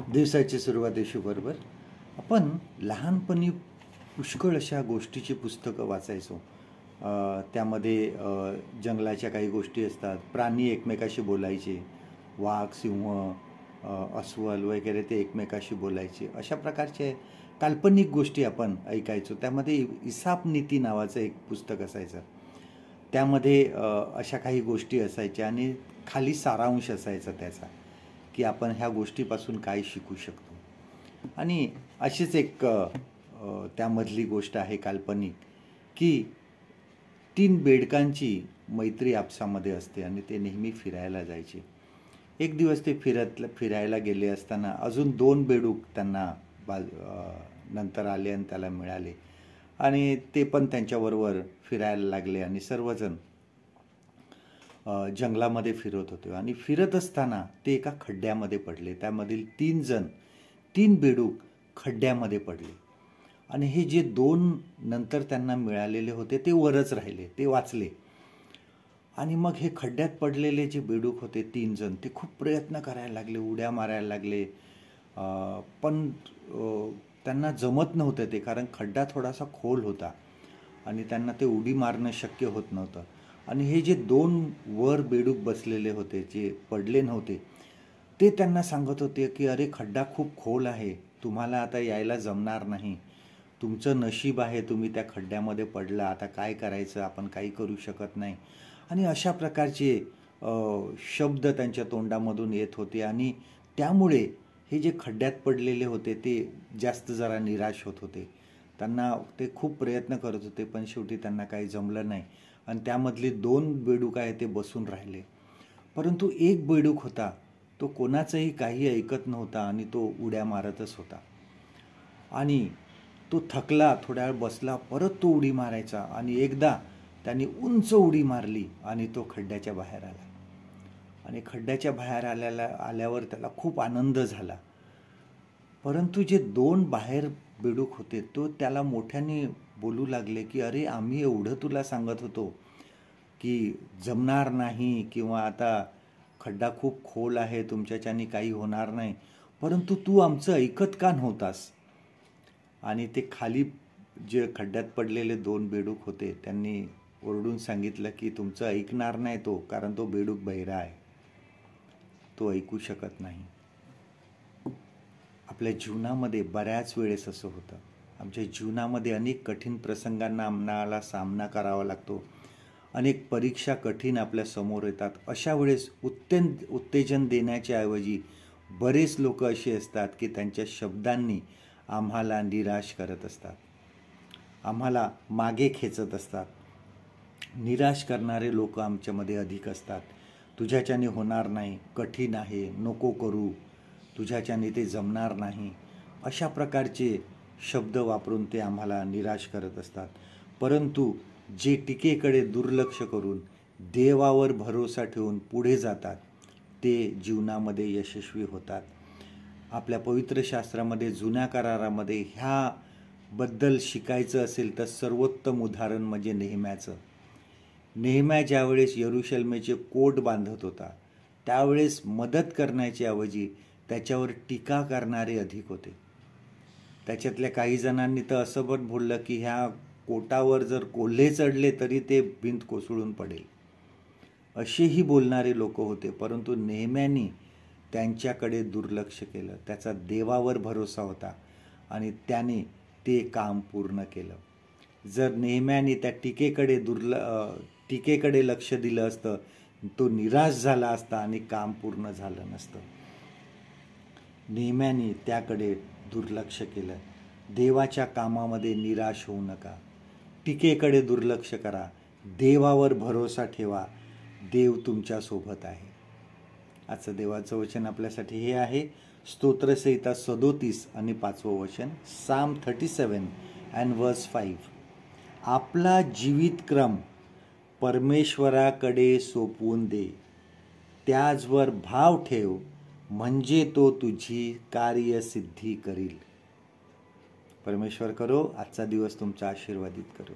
दिवसाची सुरुवात येशूबरोबर. आपण लहानपणी पुष्कळ अशा गोष्टीची पुस्तकं वाचायचो. त्यामध्ये जंगलाच्या काही गोष्टी असतात, प्राणी एकमेकाशी बोलायचे, वाघ, सिंह, अस्वल वगैरे ते एकमेकाशी बोलायचे. अशा प्रकारचे काल्पनिक गोष्टी आपण ऐकायचो. त्यामध्ये इसाप नीती नावाचं एक पुस्तक असायचं. त्यामध्ये अशा काही गोष्टी असायच्या आणि खाली सारांश असायचा त्याचा, की आपण ह्या गोष्टीपासून काय शिकू शकतो. आणि अशीच एक त्यामधली गोष्ट आहे काल्पनिक, की 3 बेडकांची मैत्री आपसामध्ये असते आणि ते नेहमी फिरायला जायचे. एक दिवस ते फिरायला गेले असताना अजून 2 बेडूक त्यांना नंतर आले आणि त्याला मिळाले आणि ते पण त्यांच्याबरोबर फिरायला लागले आणि सर्वजण जंगलामध्ये फिरत होते. आणि फिरत असताना ते एका खड्ड्यामध्ये पडले. त्यामधील 3 बेडूक खड्ड्यामध्ये पडले आणि हे जे 2 नंतर त्यांना मिळालेले होते ते वरच राहिले, ते वाचले. आणि मग हे खड्ड्यात पडलेले जे बेडूक होते 3 जण, ते खूप प्रयत्न करायला लागले, उड्या मारायला लागले, पण त्यांना जमत नव्हतं ते, कारण खड्डा थोडासा खोल होता आणि त्यांना ते उडी मारणं शक्य होत नव्हतं. आणि हे जे 2 वर बेडूक बसलेले होते, जे पडले नव्हते, ते त्यांना सांगत होते की अरे खड्डा खूप खोल आहे, तुम्हाला आता यायला जमणार नाही, तुमचं नशीब आहे, तुम्ही त्या खड्ड्यामध्ये पडला, आता काय करायचं, आपण काही करू शकत नाही. आणि अशा प्रकारचे शब्द त्यांच्या तोंडामधून येत होते. आणि त्यामुळे हे जे खड्ड्यात पडलेले होते ते जास्त जरा निराश होत होते. त्यांना ते खूप प्रयत्न करत होते, पण शेवटी त्यांना काही जमलं नाही आणि त्यामधले 2 बेडूक आहे ते बसून राहिले. परंतु एक बेडूक होता, तो कोणाचंही काही ऐकत नव्हता आणि तो उड्या मारतच होता. आणि तो थकला, थोड्या वेळ बसला, परत तो उडी मारायचा आणि एकदा त्याने उंच उडी मारली आणि तो खड्ड्याच्या बाहेर आला. आणि खड्ड्याच्या बाहेर आल्यावर त्याला खूप आनंद झाला. परंतु जे 2 बाहेर बेडूक होते तो त्याला मोठ्याने बोलू लागले की अरे आम्ही एवढं तुला सांगत होतो की जमणार नाही, किंवा आता खड्डा खूप खोल आहे, तुमच्याच्याने काही होणार नाही, परंतु तू आमचं ऐकत का नव्हतास. आणि ते खाली जे खड्ड्यात पडलेले 2 बेडूक होते त्यांनी ओरडून सांगितलं की तुमचं ऐकणार नाही तो, कारण तो बेडूक बहिरा आहे, तो ऐकू शकत नाही. आपल्या जीवनामध्ये बऱ्याच वेळेस असं होतं. आमच्या जीवनामध्ये अनेक कठीण प्रसंगांना आम्हाला सामना करावा लागतो. अनेक परीक्षा कठीण आपल्या समोर येतात. अशा वेळेस उत्तेजन देण्याच्या ऐवजी बरेच लोक असे असतात की त्यांच्या शब्दांनी आम्हाला निराश करत असतात, आम्हाला मागे खेचत असतात. निराश करणारे लोक आमच्यामध्ये अधिक असतात. तुझ्याच्याने होणार नाही, कठीण आहे, नको करू, तुझ्याच्याने ते जमणार नाही, अशा प्रकारचे शब्द वापरून ते आम्हाला निराश करत असतात. परंतु जे टीकेकडे दुर्लक्ष करून देवावर भरोसा ठेवून पुढे जातात ते जीवनामध्ये यशस्वी होतात. आपल्या पवित्र शास्त्रामध्ये, जुन्या करारामध्ये ह्याबद्दल शिकायचं असेल तर सर्वोत्तम उदाहरण म्हणजे नेहम्याचं. नेहम्या ज्यावेळेस यरूशलेमेचे कोट बांधत होता त्यावेळेस मदत करण्याच्या ऐवजी त्याच्यावर टीका करणारे अधिक होते. त्याच्यातल्या काही जणांनी तर असं पण बोललं की ह्या कोटावर जर कोल्हे चढले तरी ते भिंत कोसळून पडेल, असेही बोलणारे लोक होते. परंतु नेहम्याने त्यांच्याकडे दुर्लक्ष केलं, त्याचा देवावर भरोसा होता आणि त्याने ते काम पूर्ण केलं. जर नेहम्याने त्या टीकेकडे लक्ष दिलं असतं, तो निराश झाला असता आणि काम पूर्ण झालं नसतं. नेहम्याने त्याकडे दुर्लक्ष केलं. देवाच्या कामामध्ये निराश होऊ नका, टीकेकडे दुर्लक्ष करा, देवावर भरोसा ठेवा, देव तुमच्या सोबत आहे. आजचं देवाचं वचन आपल्यासाठी हे आहे, स्तोत्रसंहिता 37 आणि 5वं वचन, Psalm 37 and verse 5. आपला जीवितक्रम परमेश्वराकडे सोपवून दे, त्याचवर भाव ठेव, म्हणजे तो तुझी कार्यसिद्धी करील. परमेश्वर करो आजचा दिवस तुमचा आशीर्वादित करो.